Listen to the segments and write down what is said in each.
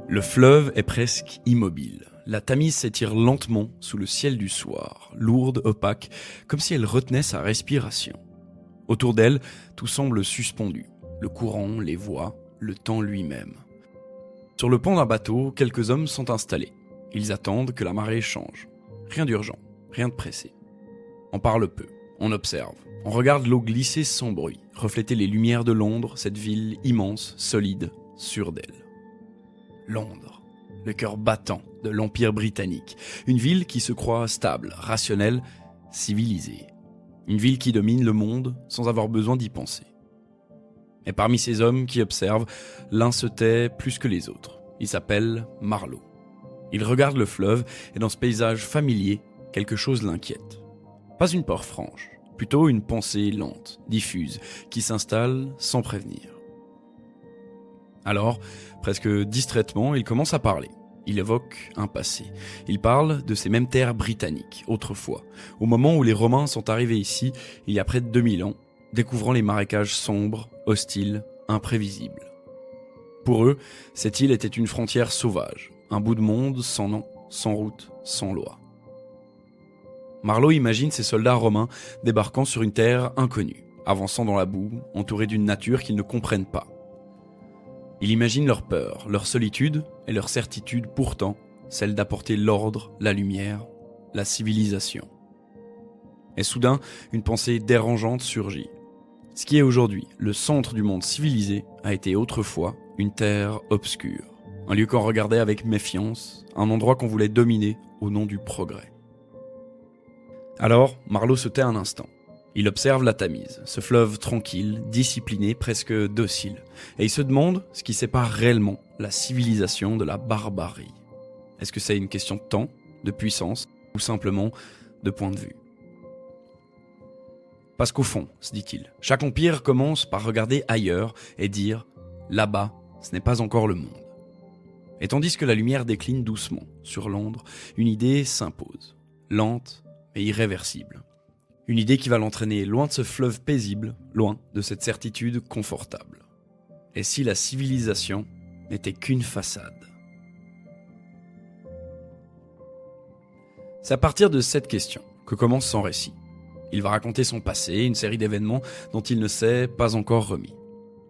Le fleuve est presque immobile. La Tamise s'étire lentement sous le ciel du soir, lourde, opaque, comme si elle retenait sa respiration. Autour d'elle, tout semble suspendu. Le courant, les voies, le temps lui-même. Sur le pont d'un bateau, quelques hommes sont installés. Ils attendent que la marée change. Rien d'urgent, rien de pressé. On parle peu, on observe. On regarde l'eau glisser sans bruit, refléter les lumières de Londres, cette ville immense, solide, sûre d'elle. Londres, le cœur battant de l'Empire britannique. Une ville qui se croit stable, rationnelle, civilisée. Une ville qui domine le monde sans avoir besoin d'y penser. Et parmi ces hommes qui observent, l'un se tait plus que les autres. Il s'appelle Marlowe. Il regarde le fleuve et dans ce paysage familier, quelque chose l'inquiète. Pas une peur franche, plutôt une pensée lente, diffuse, qui s'installe sans prévenir. Alors, presque distraitement, il commence à parler. Il évoque un passé. Il parle de ces mêmes terres britanniques, autrefois, au moment où les Romains sont arrivés ici, il y a près de 2000 ans, découvrant les marécages sombres, hostiles, imprévisibles. Pour eux, cette île était une frontière sauvage, un bout de monde sans nom, sans route, sans loi. Marlowe imagine ces soldats romains débarquant sur une terre inconnue, avançant dans la boue, entourés d'une nature qu'ils ne comprennent pas. Il imagine leur peur, leur solitude et leur certitude pourtant, celle d'apporter l'ordre, la lumière, la civilisation. Et soudain, une pensée dérangeante surgit. Ce qui est aujourd'hui le centre du monde civilisé a été autrefois une terre obscure, un lieu qu'on regardait avec méfiance, un endroit qu'on voulait dominer au nom du progrès. Alors, Marlowe se tait un instant. Il observe la Tamise, ce fleuve tranquille, discipliné, presque docile, et il se demande ce qui sépare réellement la civilisation de la barbarie. Est-ce que c'est une question de temps, de puissance, ou simplement de point de vue ? Parce qu'au fond, se dit-il, chaque empire commence par regarder ailleurs et dire « là-bas, ce n'est pas encore le monde ». Et tandis que la lumière décline doucement sur Londres, une idée s'impose, lente mais irréversible. Une idée qui va l'entraîner loin de ce fleuve paisible, loin de cette certitude confortable. Et si la civilisation n'était qu'une façade ? C'est à partir de cette question que commence son récit. Il va raconter son passé, une série d'événements dont il ne s'est pas encore remis.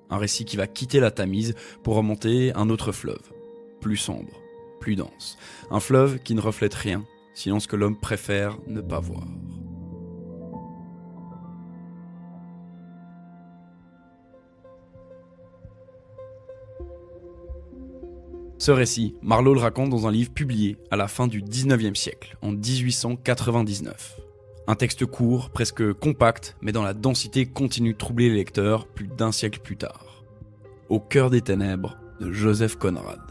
Un récit qui va quitter la Tamise pour remonter un autre fleuve, plus sombre, plus dense. Un fleuve qui ne reflète rien, sinon ce que l'homme préfère ne pas voir. Ce récit, Marlowe le raconte dans un livre publié à la fin du 19e siècle, en 1899. Un texte court, presque compact, mais dont la densité continue de troubler les lecteurs plus d'un siècle plus tard. Au cœur des ténèbres de Joseph Conrad.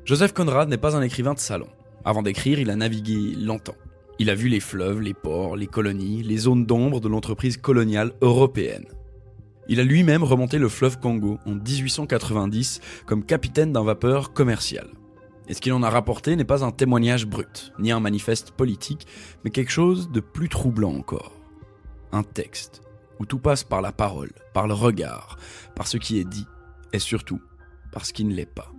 Joseph Conrad n'est pas un écrivain de salon. Avant d'écrire, il a navigué longtemps. Il a vu les fleuves, les ports, les colonies, les zones d'ombre de l'entreprise coloniale européenne. Il a lui-même remonté le fleuve Congo en 1890 comme capitaine d'un vapeur commercial. Et ce qu'il en a rapporté n'est pas un témoignage brut, ni un manifeste politique, mais quelque chose de plus troublant encore. Un texte, où tout passe par la parole, par le regard, par ce qui est dit, et surtout, par ce qui ne l'est pas.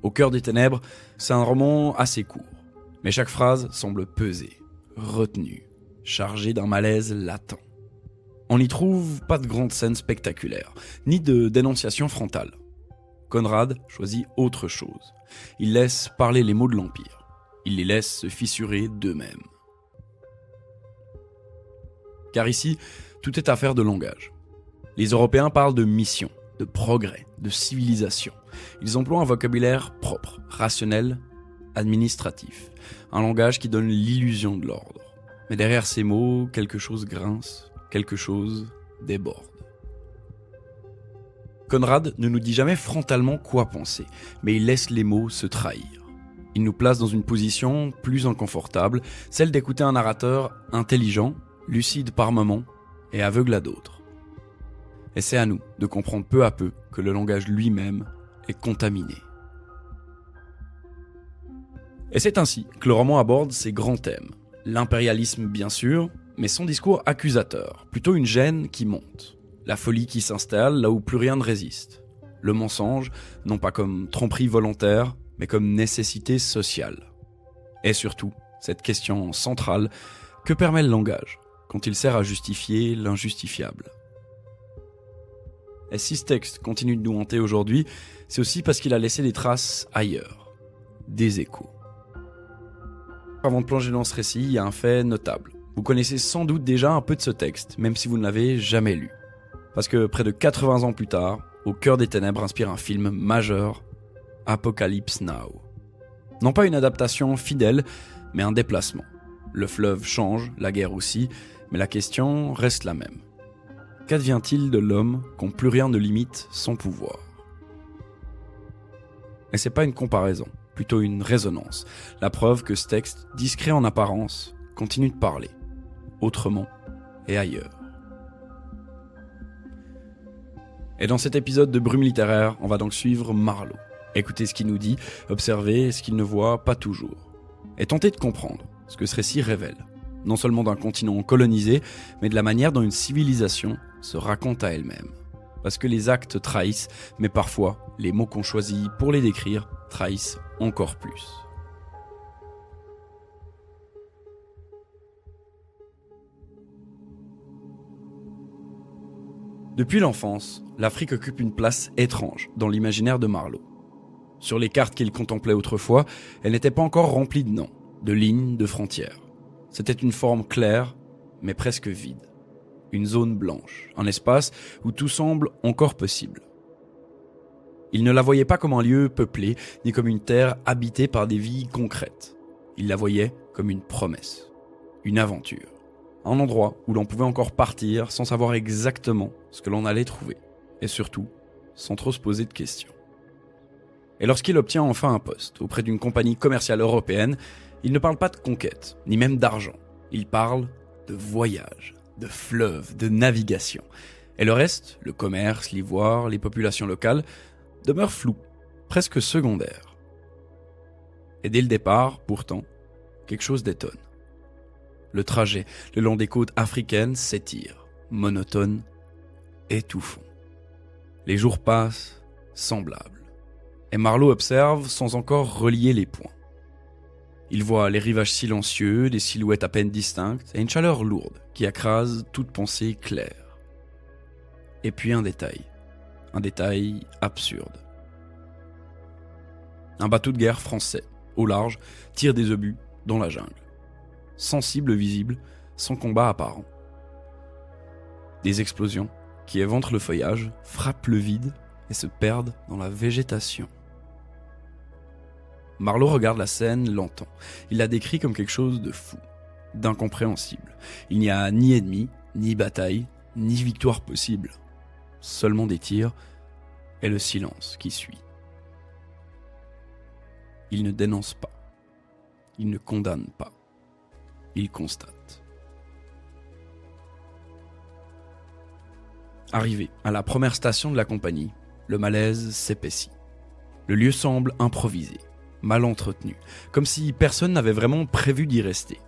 Au cœur des ténèbres, c'est un roman assez court, mais chaque phrase semble pesée, retenue, chargée d'un malaise latent. On n'y trouve pas de grandes scènes spectaculaires, ni de dénonciation frontale. Conrad choisit autre chose. Il laisse parler les mots de l'Empire. Il les laisse se fissurer d'eux-mêmes. Car ici, tout est affaire de langage. Les Européens parlent de mission, de progrès, de civilisation. Ils emploient un vocabulaire propre, rationnel, administratif. Un langage qui donne l'illusion de l'ordre. Mais derrière ces mots, quelque chose grince, quelque chose déborde. Conrad ne nous dit jamais frontalement quoi penser, mais il laisse les mots se trahir. Il nous place dans une position plus inconfortable, celle d'écouter un narrateur intelligent, lucide par moments et aveugle à d'autres. Et c'est à nous de comprendre peu à peu que le langage lui-même est contaminé. Et c'est ainsi que le roman aborde ses grands thèmes. L'impérialisme bien sûr, mais son discours accusateur, plutôt une gêne qui monte. La folie qui s'installe là où plus rien ne résiste. le mensonge, non pas comme tromperie volontaire, mais comme nécessité sociale. Et surtout, cette question centrale, que permet le langage quand il sert à justifier l'injustifiable? Et si ce texte continue de nous hanter aujourd'hui, c'est aussi parce qu'il a laissé des traces ailleurs, des échos. Avant de plonger dans ce récit, il y a un fait notable. Vous connaissez sans doute déjà un peu de ce texte, même si vous ne l'avez jamais lu. Parce que près de 80 ans plus tard, Au cœur des ténèbres inspire un film majeur, Apocalypse Now. Non pas une adaptation fidèle, mais un déplacement. Le fleuve change, la guerre aussi, mais la question reste la même. Qu'advient-il de l'homme quand plus rien ne limite son pouvoir? Et c'est pas une comparaison, plutôt une résonance. La preuve que ce texte, discret en apparence, continue de parler, autrement et ailleurs. Et dans cet épisode de Brume littéraire, on va donc suivre Marlowe. Écouter ce qu'il nous dit, observer ce qu'il ne voit pas toujours. Et tenter de comprendre ce que ce récit révèle. Non seulement d'un continent colonisé, mais de la manière dont une civilisation se raconte à elle-même. Parce que les actes trahissent, mais parfois, les mots qu'on choisit pour les décrire trahissent encore plus. Depuis l'enfance, l'Afrique occupe une place étrange dans l'imaginaire de Marlowe. Sur les cartes qu'il contemplait autrefois, elle n'était pas encore remplie de noms, de lignes, de frontières. C'était une forme claire, mais presque vide. Une zone blanche, un espace où tout semble encore possible. Il ne la voyait pas comme un lieu peuplé, ni comme une terre habitée par des vies concrètes. Il la voyait comme une promesse, une aventure. Un endroit où l'on pouvait encore partir sans savoir exactement ce que l'on allait trouver. Et surtout, sans trop se poser de questions. Et lorsqu'il obtient enfin un poste auprès d'une compagnie commerciale européenne, il ne parle pas de conquête, ni même d'argent. Il parle de voyage, de fleuve, de navigation. Et le reste, le commerce, l'ivoire, les populations locales, demeure flou, presque secondaire. Et dès le départ, pourtant, quelque chose détonne. Le trajet le long des côtes africaines s'étire, monotone, étouffant. Les jours passent, semblables. Et Marlowe observe sans encore relier les points. Il voit les rivages silencieux, des silhouettes à peine distinctes et une chaleur lourde qui écrase toute pensée claire. Et puis un détail absurde. Un bateau de guerre français, au large, tire des obus dans la jungle. Sans cible visible, sans combat apparent. Des explosions qui éventrent le feuillage, frappent le vide et se perdent dans la végétation. Marlowe regarde la scène longtemps. Il la décrit comme quelque chose de fou, d'incompréhensible. Il n'y a ni ennemi, ni bataille, ni victoire possible. Seulement des tirs et le silence qui suit. Il ne dénonce pas. Il ne condamne pas. Il constate. Arrivé à la première station de la compagnie, le malaise s'épaissit. Le lieu semble improvisé, mal entretenu, comme si personne n'avait vraiment prévu d'y rester.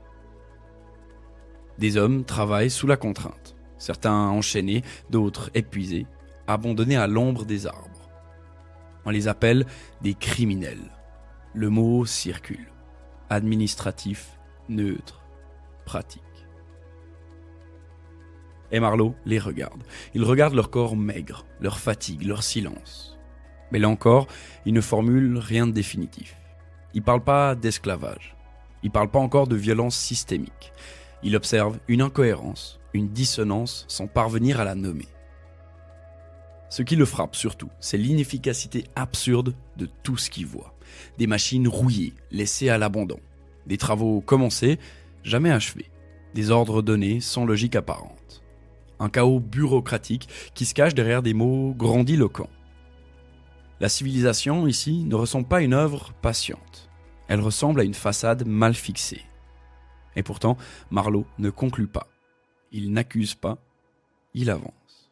Des hommes travaillent sous la contrainte, certains enchaînés, d'autres épuisés, abandonnés à l'ombre des arbres. On les appelle des criminels. Le mot circule. Administratif, neutre, pratique. Et Marlowe les regarde. Il regarde leur corps maigre, leur fatigue, leur silence. Mais là encore, il ne formule rien de définitif. Il ne parle pas d'esclavage. Il ne parle pas encore de violence systémique. Il observe une incohérence, une dissonance sans parvenir à la nommer. Ce qui le frappe surtout, c'est l'inefficacité absurde de tout ce qu'il voit. Des machines rouillées, laissées à l'abandon. Des travaux commencés, jamais achevés. Des ordres donnés sans logique apparente. Un chaos bureaucratique qui se cache derrière des mots grandiloquents. La civilisation, ici, ne ressemble pas à une œuvre patiente. Elle ressemble à une façade mal fixée. Et pourtant, Marlowe ne conclut pas. Il n'accuse pas, il avance.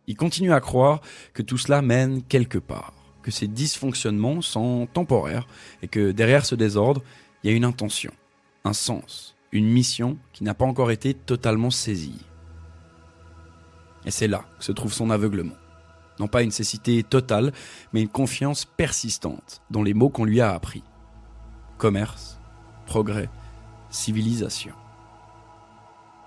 Il continue à croire que tout cela mène quelque part, que ces dysfonctionnements sont temporaires et que derrière ce désordre, il y a une intention, un sens, une mission qui n'a pas encore été totalement saisie. Et c'est là que se trouve son aveuglement. Non pas une cécité totale, mais une confiance persistante dans les mots qu'on lui a appris. Commerce, progrès, civilisation.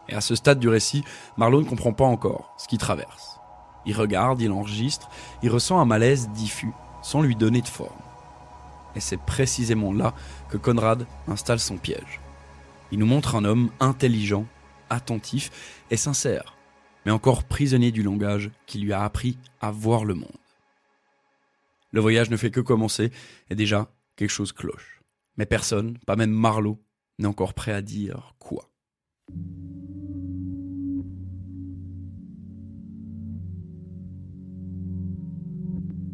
Et à ce stade du récit, Marlowe ne comprend pas encore ce qu'il traverse. Il regarde, il enregistre, il ressent un malaise diffus, sans lui donner de forme. Et c'est précisément là que Conrad installe son piège. Il nous montre un homme intelligent, attentif et sincère, mais encore prisonnier du langage qui lui a appris à voir le monde. Le voyage ne fait que commencer et déjà quelque chose cloche. Mais personne, pas même Marlowe, n'est encore prêt à dire quoi.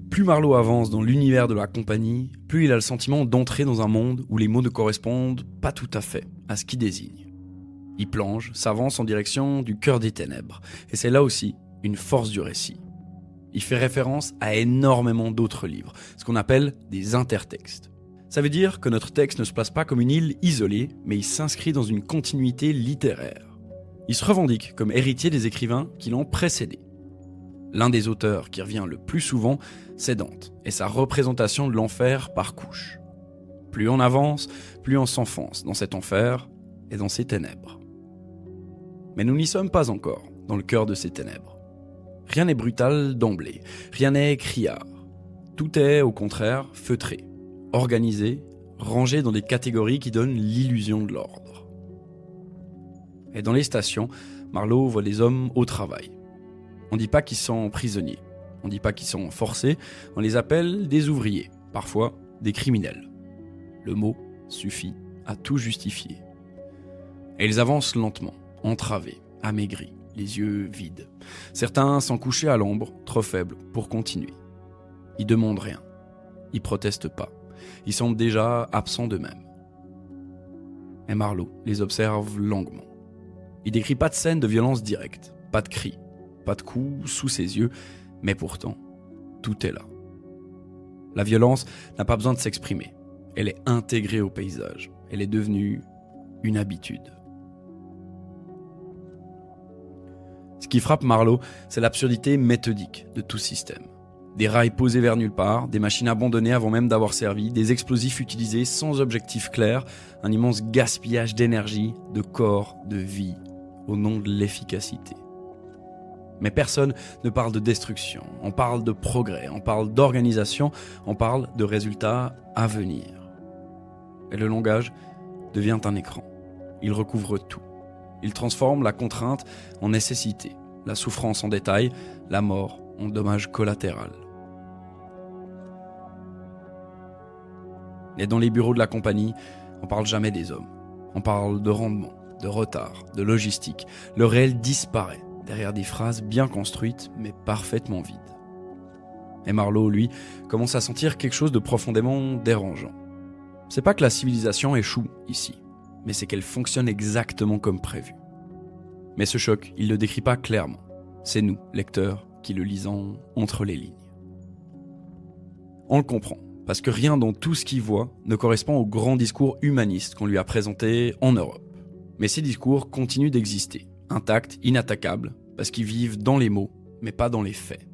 Plus Marlowe avance dans l'univers de la compagnie, plus il a le sentiment d'entrer dans un monde où les mots ne correspondent pas tout à fait à ce qu'il désigne. Il plonge, s'avance en direction du cœur des ténèbres, et c'est là aussi une force du récit. Il fait référence à énormément d'autres livres, ce qu'on appelle des intertextes. Ça veut dire que notre texte ne se place pas comme une île isolée, mais il s'inscrit dans une continuité littéraire. Il se revendique comme héritier des écrivains qui l'ont précédé. L'un des auteurs qui revient le plus souvent, c'est Dante, et sa représentation de l'enfer par couches. Plus on avance, plus on s'enfonce dans cet enfer et dans ces ténèbres. Mais nous n'y sommes pas encore, dans le cœur de ces ténèbres. Rien n'est brutal d'emblée, rien n'est criard. Tout est, au contraire, feutré, organisé, rangé dans des catégories qui donnent l'illusion de l'ordre. Et dans les stations, Marlowe voit des hommes au travail. On ne dit pas qu'ils sont prisonniers, on ne dit pas qu'ils sont forcés, on les appelle des ouvriers, parfois des criminels. Le mot suffit à tout justifier. Et ils avancent lentement, entravés, amaigris, les yeux vides. Certains sont couchés à l'ombre, trop faibles pour continuer. Ils demandent rien, ils protestent pas, ils semblent déjà absents d'eux-mêmes. Et Marlowe les observe longuement. Il décrit pas de scène de violence directe, pas de cris, pas de coups sous ses yeux, mais pourtant, tout est là. La violence n'a pas besoin de s'exprimer. Elle est intégrée au paysage. Elle est devenue une habitude. Ce qui frappe Marlowe, c'est l'absurdité méthodique de tout système. Des rails posés vers nulle part, des machines abandonnées avant même d'avoir servi, des explosifs utilisés sans objectif clair, un immense gaspillage d'énergie, de corps, de vie, au nom de l'efficacité. Mais personne ne parle de destruction, on parle de progrès, on parle d'organisation, on parle de résultats à venir. Et le langage devient un écran. Il recouvre tout. Il transforme la contrainte en nécessité, la souffrance en détail, la mort en dommage collatéral. Et dans les bureaux de la compagnie, on parle jamais des hommes. On parle de rendement, de retard, de logistique. Le réel disparaît derrière des phrases bien construites mais parfaitement vides. Et Marlowe, lui, commence à sentir quelque chose de profondément dérangeant. C'est pas que la civilisation échoue ici, mais c'est qu'elle fonctionne exactement comme prévu. Mais ce choc, il le décrit pas clairement. C'est nous, lecteurs, qui le lisons entre les lignes. On le comprend, parce que rien dans tout ce qu'il voit ne correspond au grand discours humaniste qu'on lui a présenté en Europe. Mais ces discours continuent d'exister, intacts, inattaquables, parce qu'ils vivent dans les mots, mais pas dans les faits.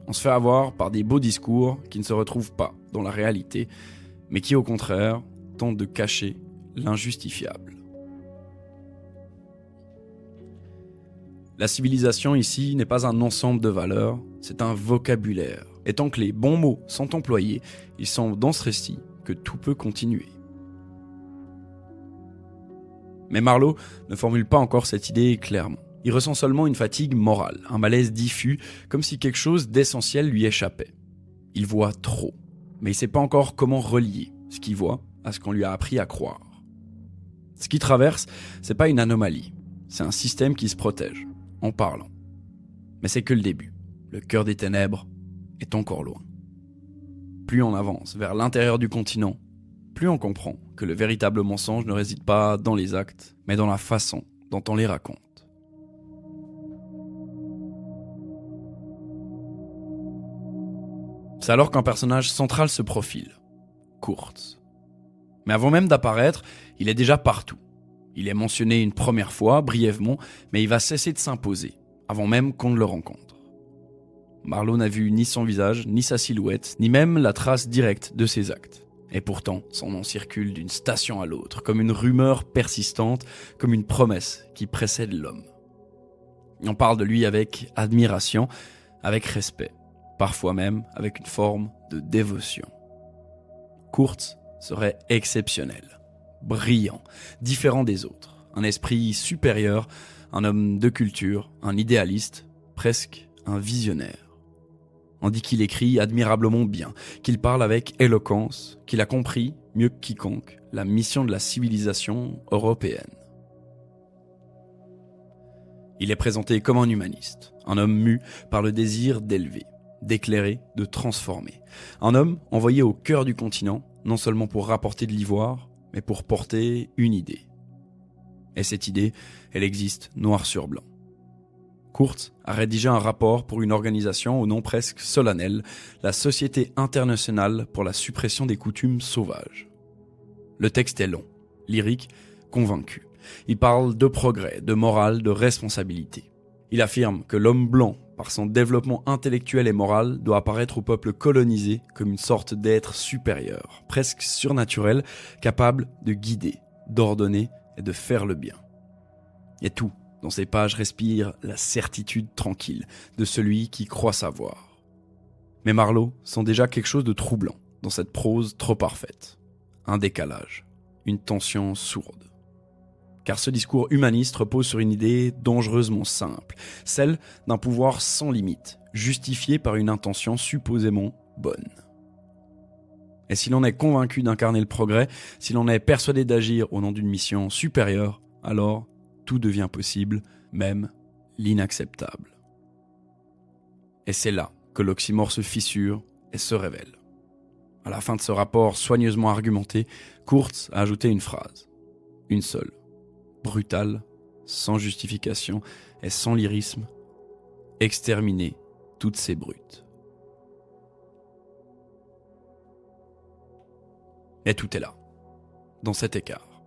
On se fait avoir par des beaux discours qui ne se retrouvent pas dans la réalité, mais qui au contraire tentent de cacher l'injustifiable. La civilisation ici n'est pas un ensemble de valeurs, c'est un vocabulaire. Et tant que les bons mots sont employés, il semble dans ce récit que tout peut continuer. Mais Marlowe ne formule pas encore cette idée clairement. Il ressent seulement une fatigue morale, un malaise diffus, comme si quelque chose d'essentiel lui échappait. Il voit trop, mais il ne sait pas encore comment relier ce qu'il voit à ce qu'on lui a appris à croire. Ce qu'il traverse, c'est pas une anomalie, c'est un système qui se protège, en parlant. Mais c'est que le début. Le cœur des ténèbres est encore loin. Plus on avance vers l'intérieur du continent, plus on comprend que le véritable mensonge ne réside pas dans les actes, mais dans la façon dont on les raconte. C'est alors qu'un personnage central se profile, Kurtz. Mais avant même d'apparaître, il est déjà partout. Il est mentionné une première fois, brièvement, mais il va cesser de s'imposer, avant même qu'on ne le rencontre. Marlowe n'a vu ni son visage, ni sa silhouette, ni même la trace directe de ses actes. Et pourtant, son nom circule d'une station à l'autre, comme une rumeur persistante, comme une promesse qui précède l'homme. On parle de lui avec admiration, avec respect, parfois même avec une forme de dévotion. Kurtz serait exceptionnel, brillant, différent des autres, un esprit supérieur, un homme de culture, un idéaliste, presque un visionnaire. On dit qu'il écrit admirablement bien, qu'il parle avec éloquence, qu'il a compris, mieux que quiconque, la mission de la civilisation européenne. Il est présenté comme un humaniste, un homme mu par le désir d'élever, d'éclairer, de transformer. Un homme envoyé au cœur du continent, non seulement pour rapporter de l'ivoire, mais pour porter une idée. Et cette idée, elle existe noir sur blanc. Kurtz a rédigé un rapport pour une organisation au nom presque solennel, la Société internationale pour la suppression des coutumes sauvages. Le texte est long, lyrique, convaincu. Il parle de progrès, de morale, de responsabilité. Il affirme que l'homme blanc, par son développement intellectuel et moral, doit apparaître au peuple colonisé comme une sorte d'être supérieur, presque surnaturel, capable de guider, d'ordonner et de faire le bien. Et tout, dans ces pages, respire la certitude tranquille de celui qui croit savoir. Mais Marlowe sent déjà quelque chose de troublant dans cette prose trop parfaite. Un décalage, une tension sourde. Car ce discours humaniste repose sur une idée dangereusement simple, celle d'un pouvoir sans limite, justifié par une intention supposément bonne. Et si l'on est convaincu d'incarner le progrès, si l'on est persuadé d'agir au nom d'une mission supérieure, alors tout devient possible, même l'inacceptable. Et c'est là que l'oxymore se fissure et se révèle. À la fin de ce rapport soigneusement argumenté, Kurtz a ajouté une phrase, une seule, brutale, sans justification et sans lyrisme, exterminer toutes ces brutes. Et tout est là, dans cet écart.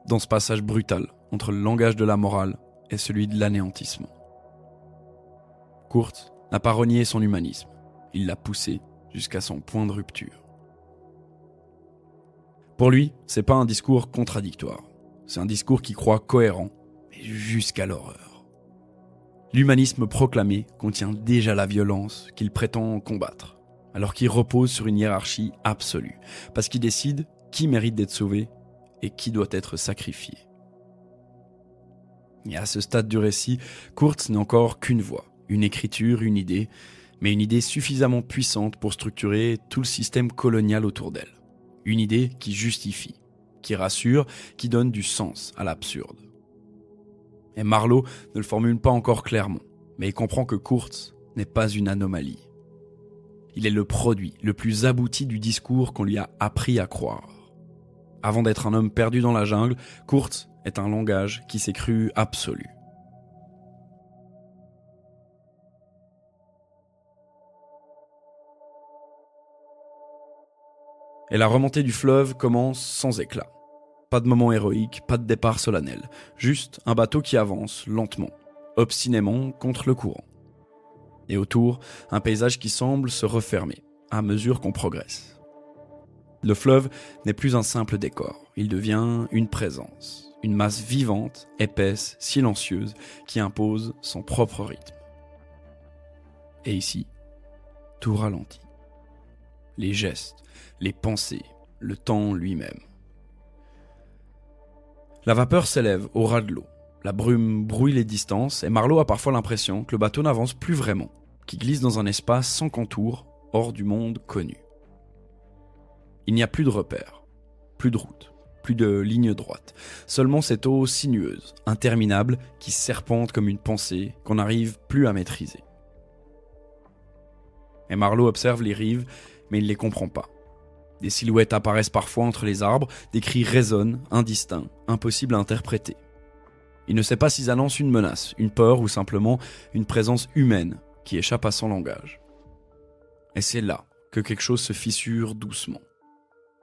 Dans ce passage brutal entre le langage de la morale et celui de l'anéantissement. Kurtz n'a pas renié son humanisme, il l'a poussé jusqu'à son point de rupture. Pour lui, c'est pas un discours contradictoire, c'est un discours qui croit cohérent, mais jusqu'à l'horreur. L'humanisme proclamé contient déjà la violence qu'il prétend combattre, alors qu'il repose sur une hiérarchie absolue, parce qu'il décide qui mérite d'être sauvé et qui doit être sacrifié. Et à ce stade du récit, Kurtz n'est encore qu'une voix, une écriture, une idée, mais une idée suffisamment puissante pour structurer tout le système colonial autour d'elle. Une idée qui justifie, qui rassure, qui donne du sens à l'absurde. Et Marlowe ne le formule pas encore clairement, mais il comprend que Kurtz n'est pas une anomalie. Il est le produit le plus abouti du discours qu'on lui a appris à croire. Avant d'être un homme perdu dans la jungle, Kurtz est un langage qui s'est cru absolu. Et la remontée du fleuve commence sans éclat. Pas de moment héroïque, pas de départ solennel, juste un bateau qui avance lentement, obstinément contre le courant. Et autour, un paysage qui semble se refermer à mesure qu'on progresse. Le fleuve n'est plus un simple décor, il devient une présence, une masse vivante, épaisse, silencieuse, qui impose son propre rythme. Et ici, tout ralentit. Les gestes, les pensées, le temps lui-même. La vapeur s'élève au ras de l'eau, la brume brouille les distances et Marlowe a parfois l'impression que le bateau n'avance plus vraiment, qu'il glisse dans un espace sans contour, hors du monde connu. Il n'y a plus de repères, plus de route, plus de ligne droite, seulement cette eau sinueuse, interminable, qui serpente comme une pensée qu'on n'arrive plus à maîtriser. Et Marlowe observe les rives, mais il ne les comprend pas. Des silhouettes apparaissent parfois entre les arbres, des cris résonnent, indistincts, impossibles à interpréter. Il ne sait pas s'ils annoncent une menace, une peur ou simplement une présence humaine qui échappe à son langage. Et c'est là que quelque chose se fissure doucement.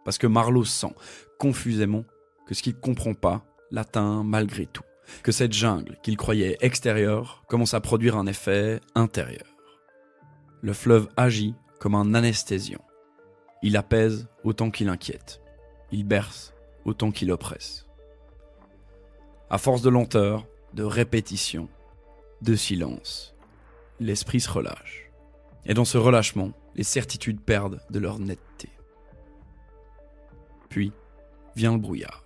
Parce que Marlowe sent, confusément, que ce qu'il ne comprend pas l'atteint malgré tout. Que cette jungle qu'il croyait extérieure commence à produire un effet intérieur. le fleuve agit comme un anesthésiant. Il apaise autant qu'il inquiète. Il berce autant qu'il oppresse. À force de lenteur, de répétition, de silence, l'esprit se relâche. Et dans ce relâchement, les certitudes perdent de leur netteté. Puis vient le brouillard.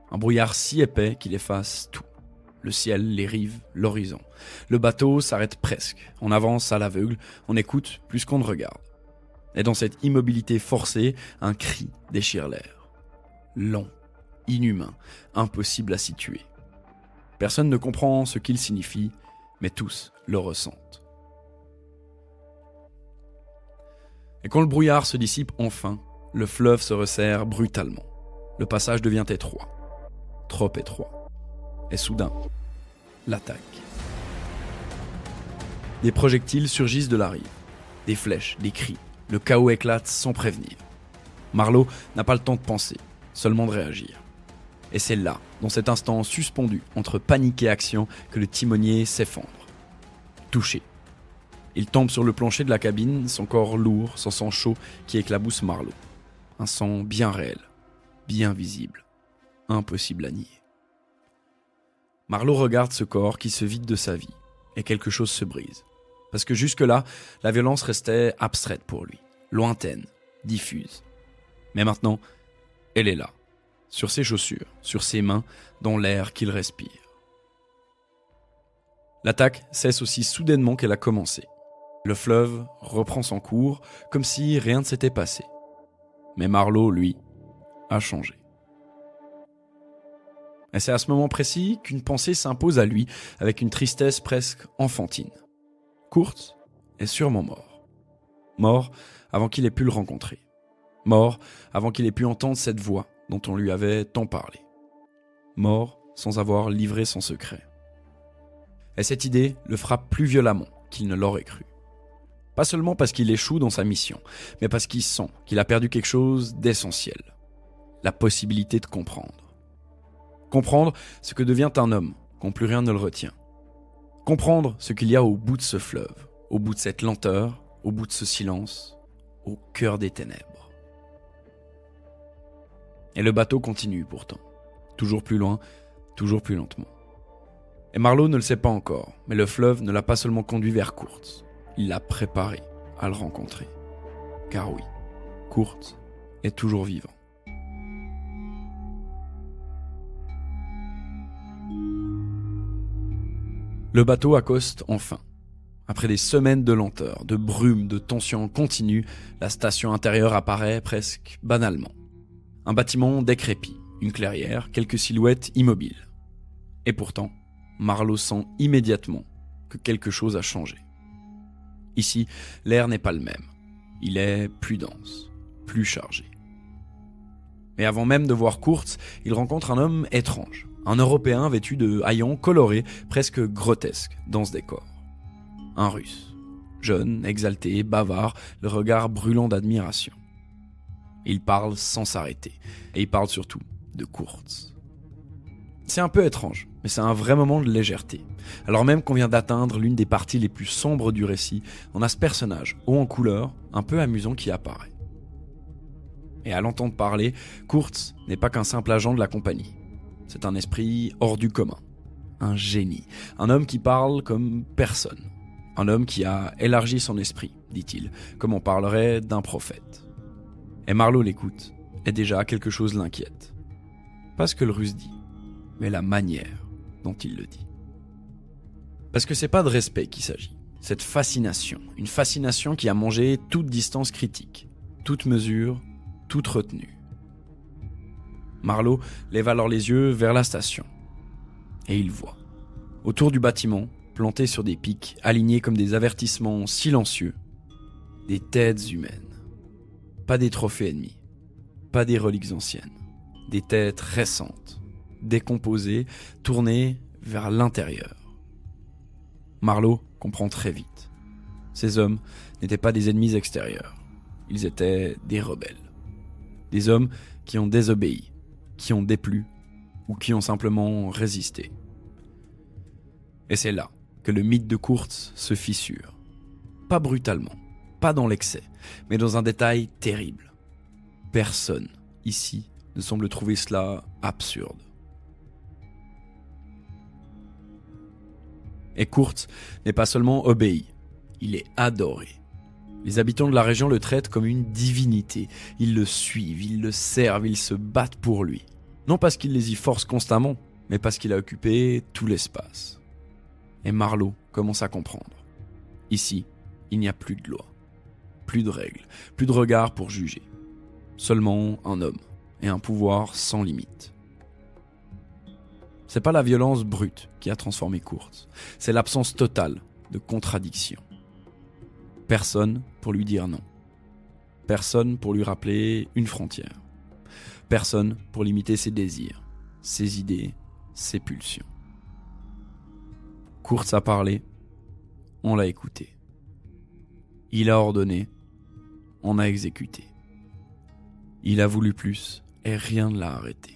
Un brouillard si épais qu'il efface tout. Le ciel, les rives, l'horizon. Le bateau s'arrête presque. On avance à l'aveugle, on écoute plus qu'on ne regarde. Et dans cette immobilité forcée, un cri déchire l'air. Long, inhumain, impossible à situer. Personne ne comprend ce qu'il signifie, mais tous le ressentent. Et quand le brouillard se dissipe enfin, le fleuve se resserre brutalement. Le passage devient étroit, trop étroit. Et soudain, l'attaque. Des projectiles surgissent de la rive, des flèches, des cris. Le chaos éclate sans prévenir. Marlowe n'a pas le temps de penser, seulement de réagir. Et c'est là, dans cet instant suspendu entre panique et action, que le timonier s'effondre. Touché. Il tombe sur le plancher de la cabine, son corps lourd, son sang chaud qui éclabousse Marlowe. Un sang bien réel, bien visible, impossible à nier. Marlowe regarde ce corps qui se vide de sa vie, et quelque chose se brise. Parce que jusque-là, la violence restait abstraite pour lui, lointaine, diffuse. Mais maintenant, elle est là, sur ses chaussures, sur ses mains, dans l'air qu'il respire. L'attaque cesse aussi soudainement qu'elle a commencé. Le fleuve reprend son cours, comme si rien ne s'était passé. Mais Marlowe, lui, a changé. Et c'est à ce moment précis qu'une pensée s'impose à lui, avec une tristesse presque enfantine. Kurt est sûrement mort. Mort avant qu'il ait pu le rencontrer. Mort avant qu'il ait pu entendre cette voix dont on lui avait tant parlé. Mort sans avoir livré son secret. Et cette idée le frappe plus violemment qu'il ne l'aurait cru. Pas seulement parce qu'il échoue dans sa mission, mais parce qu'il sent qu'il a perdu quelque chose d'essentiel. La possibilité de comprendre. Comprendre ce que devient un homme quand plus rien ne le retient. Comprendre ce qu'il y a au bout de ce fleuve, au bout de cette lenteur, au bout de ce silence, au cœur des ténèbres. Et le bateau continue pourtant, toujours plus loin, toujours plus lentement. Et Marlowe ne le sait pas encore, mais le fleuve ne l'a pas seulement conduit vers Kurt, il l'a préparé à le rencontrer. Car oui, Kurt est toujours vivant. Le bateau accoste enfin. Après des semaines de lenteur, de brume, de tension continue, la station intérieure apparaît presque banalement. Un bâtiment décrépit, une clairière, quelques silhouettes immobiles. Et pourtant, Marlowe sent immédiatement que quelque chose a changé. Ici, l'air n'est pas le même. Il est plus dense, plus chargé. Mais avant même de voir Kurt, il rencontre un homme étrange. Un Européen vêtu de haillons colorés, presque grotesques, dans ce décor. Un Russe. Jeune, exalté, bavard, le regard brûlant d'admiration. Il parle sans s'arrêter. Et il parle surtout de Kurt. C'est un peu étrange, mais c'est un vrai moment de légèreté. Alors même qu'on vient d'atteindre l'une des parties les plus sombres du récit, on a ce personnage, haut en couleur, un peu amusant qui apparaît. Et à l'entendre parler, Kurt n'est pas qu'un simple agent de la compagnie. C'est un esprit hors du commun, un génie, un homme qui parle comme personne, un homme qui a élargi son esprit, dit-il, comme on parlerait d'un prophète. Et Marlowe l'écoute, et déjà quelque chose l'inquiète. Pas ce que le Russe dit, mais la manière dont il le dit. Parce que c'est pas de respect qu'il s'agit, cette fascination, une fascination qui a mangé toute distance critique, toute mesure, toute retenue. Marlowe lève alors les yeux vers la station. Et il voit, autour du bâtiment, plantés sur des pics, alignés comme des avertissements silencieux, des têtes humaines. Pas des trophées ennemis, pas des reliques anciennes, des têtes récentes, décomposées, tournées vers l'intérieur. Marlowe comprend très vite. Ces hommes n'étaient pas des ennemis extérieurs, ils étaient des rebelles. Des hommes qui ont désobéi, qui ont déplu ou qui ont simplement résisté. Et c'est là que le mythe de Kurt se fissure. pas brutalement, pas dans l'excès, mais dans un détail terrible. Personne, ici, ne semble trouver cela absurde. Et Kurt n'est pas seulement obéi, il est adoré. Les habitants de la région le traitent comme une divinité. Ils le suivent, ils le servent, ils se battent pour lui. Non parce qu'il les y force constamment, mais parce qu'il a occupé tout l'espace. Et Marlowe commence à comprendre. Ici, il n'y a plus de loi, plus de règles, plus de regard pour juger. Seulement un homme et un pouvoir sans limite. C'est pas la violence brute qui a transformé Kurt, c'est l'absence totale de contradiction. Personne pour lui dire non. Personne pour lui rappeler une frontière. Personne pour limiter ses désirs, ses idées, ses pulsions. Kurt a parlé, on l'a écouté. Il a ordonné, on a exécuté. Il a voulu plus et rien ne l'a arrêté.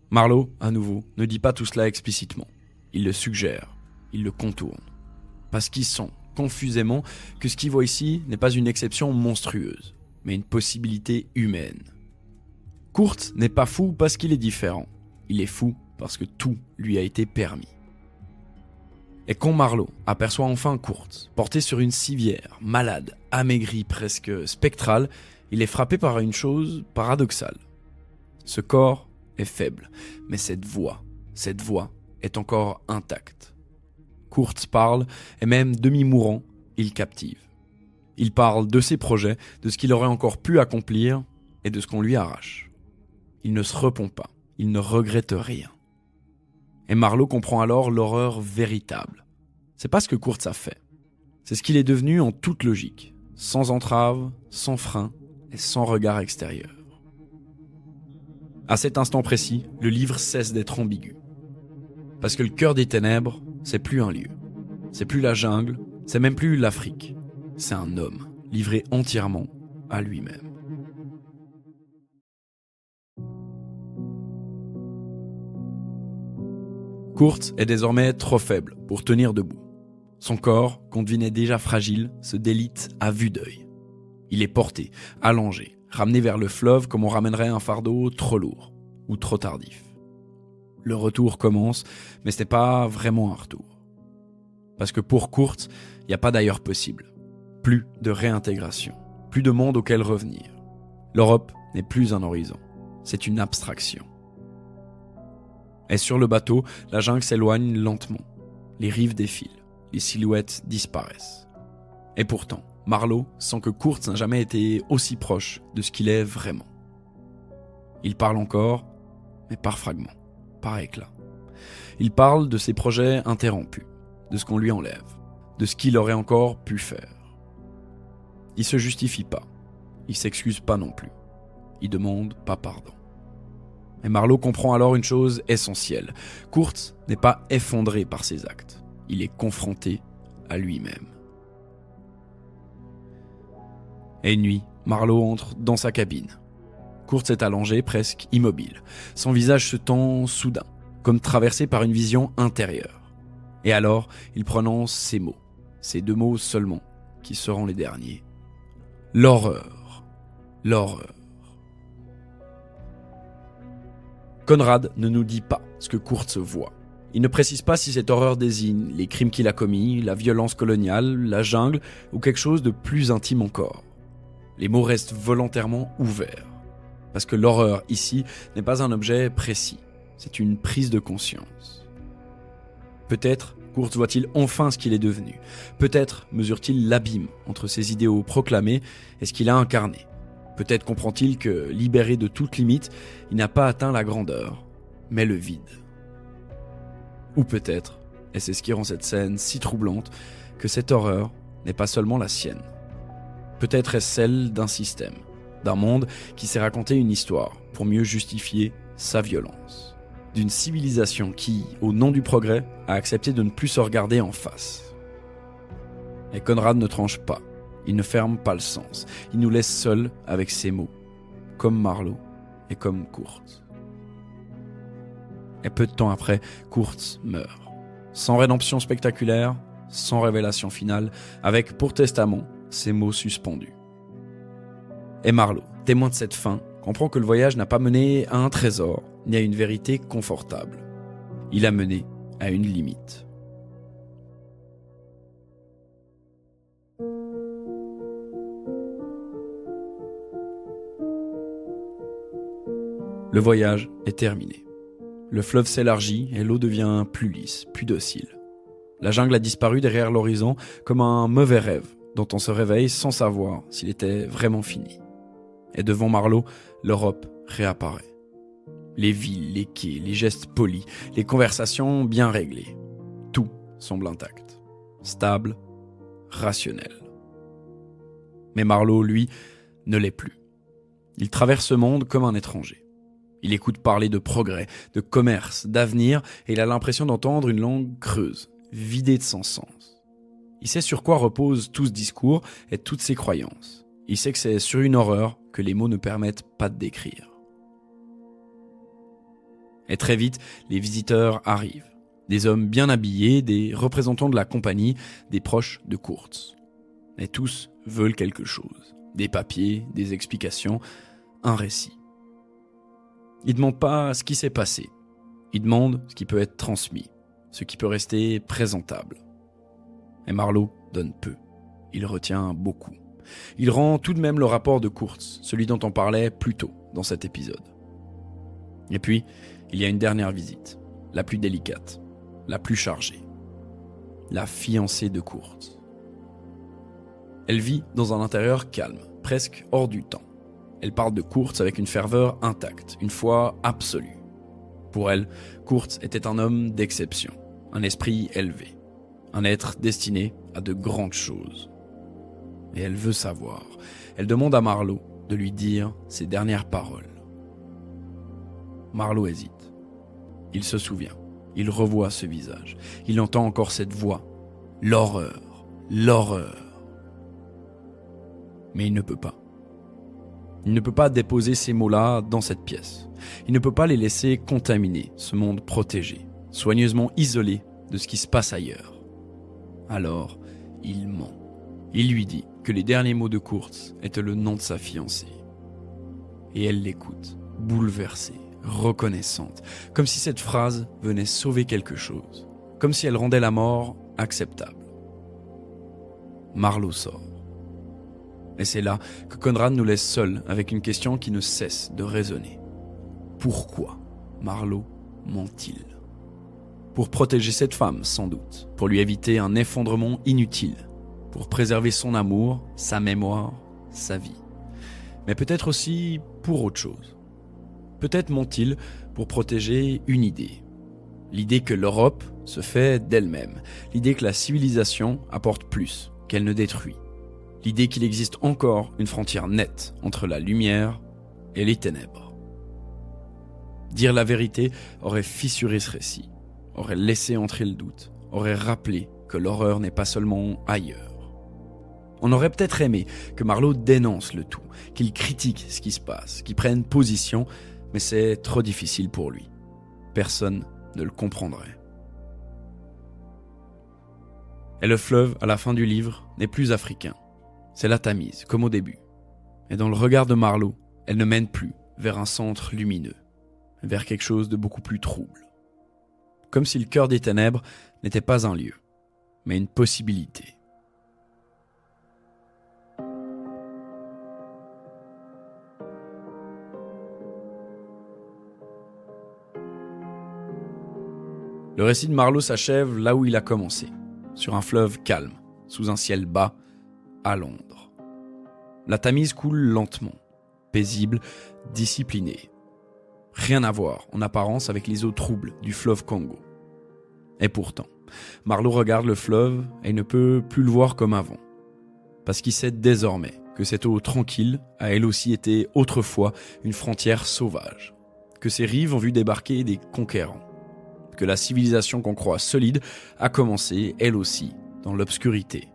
Marlowe, à nouveau, ne dit pas tout cela explicitement. Il le suggère, il le contourne. Parce qu'il sent, confusément, que ce qu'il voit ici n'est pas une exception monstrueuse, mais une possibilité humaine. Kurt n'est pas fou parce qu'il est différent. Il est fou parce que tout lui a été permis. Et quand Marlowe aperçoit enfin Kurt, porté sur une civière, malade, amaigri, presque spectral, il est frappé par une chose paradoxale. Ce corps est faible, mais cette voix est encore intacte. Kurt parle, et même demi-mourant, il captive. Il parle de ses projets, de ce qu'il aurait encore pu accomplir, et de ce qu'on lui arrache. Il ne se repent pas, il ne regrette rien. Et Marlowe comprend alors l'horreur véritable. C'est pas ce que Kurt a fait. C'est ce qu'il est devenu en toute logique, sans entrave, sans frein et sans regard extérieur. À cet instant précis, le livre cesse d'être ambigu. Parce que le cœur des ténèbres, c'est plus un lieu. C'est plus la jungle, c'est même plus l'Afrique. C'est un homme, livré entièrement à lui-même. Kurt est désormais trop faible pour tenir debout. Son corps, qu'on devinait déjà fragile, se délite à vue d'œil. Il est porté, allongé, ramené vers le fleuve comme on ramènerait un fardeau trop lourd ou trop tardif. Le retour commence, mais ce n'est pas vraiment un retour. Parce que pour Kurt, il n'y a pas d'ailleurs possible. Plus de réintégration, plus de monde auquel revenir. L'Europe n'est plus un horizon, c'est une abstraction. Et sur le bateau, la jungle s'éloigne lentement. Les rives défilent, les silhouettes disparaissent. Et pourtant, Marlowe sent que Kurt n'a jamais été aussi proche de ce qu'il est vraiment. Il parle encore, mais par fragments, par éclats. Il parle de ses projets interrompus, de ce qu'on lui enlève, de ce qu'il aurait encore pu faire. Il se justifie pas, il s'excuse pas non plus, il demande pas pardon. Et Marlowe comprend alors une chose essentielle. Kurt n'est pas effondré par ses actes, il est confronté à lui-même. Et une nuit, Marlowe entre dans sa cabine. Kurt s'est allongé, presque immobile. Son visage se tend soudain, comme traversé par une vision intérieure. Et alors, il prononce ces mots, ces deux mots seulement, qui seront les derniers. L'horreur. L'horreur. Conrad ne nous dit pas ce que Kurt voit. Il ne précise pas si cette horreur désigne les crimes qu'il a commis, la violence coloniale, la jungle ou quelque chose de plus intime encore. Les mots restent volontairement ouverts. Parce que l'horreur, ici, n'est pas un objet précis. C'est une prise de conscience. Peut-être Kurt voit-il enfin ce qu'il est devenu. Peut-être mesure-t-il l'abîme entre ses idéaux proclamés et ce qu'il a incarné. Peut-être comprend-il que, libéré de toute limite, il n'a pas atteint la grandeur, mais le vide. Ou peut-être, et c'est ce qui rend cette scène si troublante, que cette horreur n'est pas seulement la sienne. Peut-être est-ce celle d'un système, d'un monde qui s'est raconté une histoire pour mieux justifier sa violence. D'une civilisation qui, au nom du progrès, a accepté de ne plus se regarder en face. Et Conrad ne tranche pas, il ne ferme pas le sens, il nous laisse seuls avec ces mots, comme Marlowe et comme Kurt. Et peu de temps après, Kurt meurt. sans rédemption spectaculaire, sans révélation finale, avec pour testament ces mots suspendus. Et Marlowe, témoin de cette fin, comprend que le voyage n'a pas mené à un trésor, ni à une vérité confortable. Il a mené à une limite. Le voyage est terminé. Le fleuve s'élargit et l'eau devient plus lisse, plus docile. La jungle a disparu derrière l'horizon comme un mauvais rêve dont on se réveille sans savoir s'il était vraiment fini. Et devant Marlowe, l'Europe réapparaît. Les villes, les quais, les gestes polis, les conversations bien réglées. Tout semble intact, stable, rationnel. Mais Marlowe, lui, ne l'est plus. Il traverse ce monde comme un étranger. Il écoute parler de progrès, de commerce, d'avenir, et il a l'impression d'entendre une langue creuse, vidée de son sens. Il sait sur quoi repose tout ce discours et toutes ses croyances. Il sait que c'est sur une horreur que les mots ne permettent pas de décrire. Et très vite, les visiteurs arrivent. Des hommes bien habillés, des représentants de la compagnie, des proches de Kurtz. Et tous veulent quelque chose. Des papiers, des explications, un récit. Ils ne demandent pas ce qui s'est passé. Ils demandent ce qui peut être transmis, ce qui peut rester présentable. Et Marlowe donne peu. Il retient beaucoup. Il rend tout de même le rapport de Kurtz, celui dont on parlait plus tôt dans cet épisode. Et puis, il y a une dernière visite, la plus délicate, la plus chargée. La fiancée de Kurtz. Elle vit dans un intérieur calme, presque hors du temps. Elle parle de Kurtz avec une ferveur intacte, une foi absolue. Pour elle, Kurtz était un homme d'exception, un esprit élevé, un être destiné à de grandes choses. Et elle veut savoir. Elle demande à Marlowe de lui dire ses dernières paroles. Marlowe hésite. Il se souvient. Il revoit ce visage. Il entend encore cette voix. L'horreur. L'horreur. Mais il ne peut pas. Il ne peut pas déposer ces mots-là dans cette pièce. Il ne peut pas les laisser contaminer ce monde protégé, soigneusement isolé de ce qui se passe ailleurs. Alors, il ment. Il lui dit que les derniers mots de Kurtz étaient le nom de sa fiancée. Et elle l'écoute, bouleversée, reconnaissante, comme si cette phrase venait sauver quelque chose, comme si elle rendait la mort acceptable. Marlowe sort. Et c'est là que Conrad nous laisse seuls avec une question qui ne cesse de résonner. Pourquoi Marlowe ment-il ? Pour protéger cette femme, sans doute, pour lui éviter un effondrement inutile, pour préserver son amour, sa mémoire, sa vie. Mais peut-être aussi pour autre chose. Peut-être ment-il pour protéger une idée. L'idée que l'Europe se fait d'elle-même. L'idée que la civilisation apporte plus, qu'elle ne détruit. L'idée qu'il existe encore une frontière nette entre la lumière et les ténèbres. Dire la vérité aurait fissuré ce récit, aurait laissé entrer le doute, aurait rappelé que l'horreur n'est pas seulement ailleurs. On aurait peut-être aimé que Marlowe dénonce le tout, qu'il critique ce qui se passe, qu'il prenne position, mais c'est trop difficile pour lui. Personne ne le comprendrait. Et le fleuve, à la fin du livre, n'est plus africain. C'est la Tamise, comme au début. Et dans le regard de Marlowe, elle ne mène plus vers un centre lumineux, vers quelque chose de beaucoup plus trouble. Comme si le cœur des ténèbres n'était pas un lieu, mais une possibilité. Le récit de Marlowe s'achève là où il a commencé, sur un fleuve calme, sous un ciel bas, à Londres. La Tamise coule lentement, paisible, disciplinée. Rien à voir, en apparence, avec les eaux troubles du fleuve Congo. Et pourtant, Marlowe regarde le fleuve et ne peut plus le voir comme avant. Parce qu'il sait désormais que cette eau tranquille a elle aussi été autrefois une frontière sauvage. Que ses rives ont vu débarquer des conquérants. Que la civilisation qu'on croit solide a commencé, elle aussi, dans l'obscurité.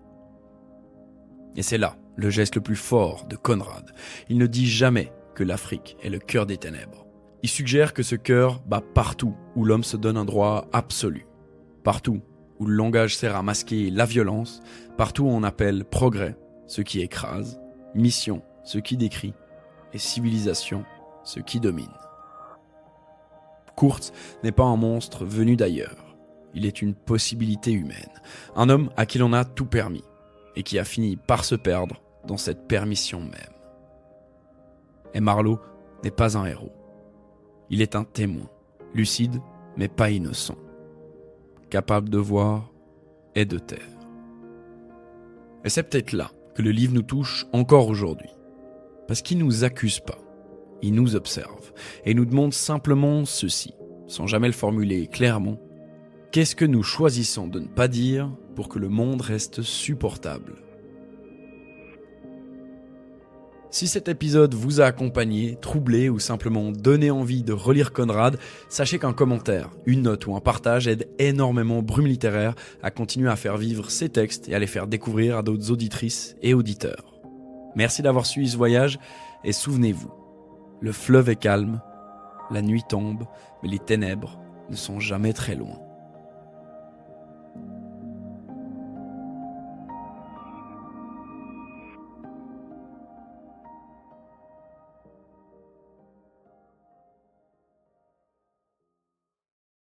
Et c'est là le geste le plus fort de Conrad. Il ne dit jamais que l'Afrique est le cœur des ténèbres. Il suggère que ce cœur bat partout où l'homme se donne un droit absolu. Partout où le langage sert à masquer la violence, partout où on appelle progrès ce qui écrase, mission ce qui décrit, et civilisation ce qui domine. Kurtz n'est pas un monstre venu d'ailleurs. Il est une possibilité humaine, un homme à qui l'on a tout permis, et qui a fini par se perdre dans cette permission même. Et Marlowe n'est pas un héros. Il est un témoin, lucide mais pas innocent, capable de voir et de taire. Et c'est peut-être là que le livre nous touche encore aujourd'hui. Parce qu'il ne nous accuse pas, il nous observe et nous demande simplement ceci, sans jamais le formuler clairement. Qu'est-ce que nous choisissons de ne pas dire pour que le monde reste supportable ? Si cet épisode vous a accompagné, troublé ou simplement donné envie de relire Conrad, sachez qu'un commentaire, une note ou un partage aide énormément Brume Littéraire à continuer à faire vivre ces textes et à les faire découvrir à d'autres auditrices et auditeurs. Merci d'avoir suivi ce voyage et souvenez-vous, le fleuve est calme, la nuit tombe, mais les ténèbres ne sont jamais très loin.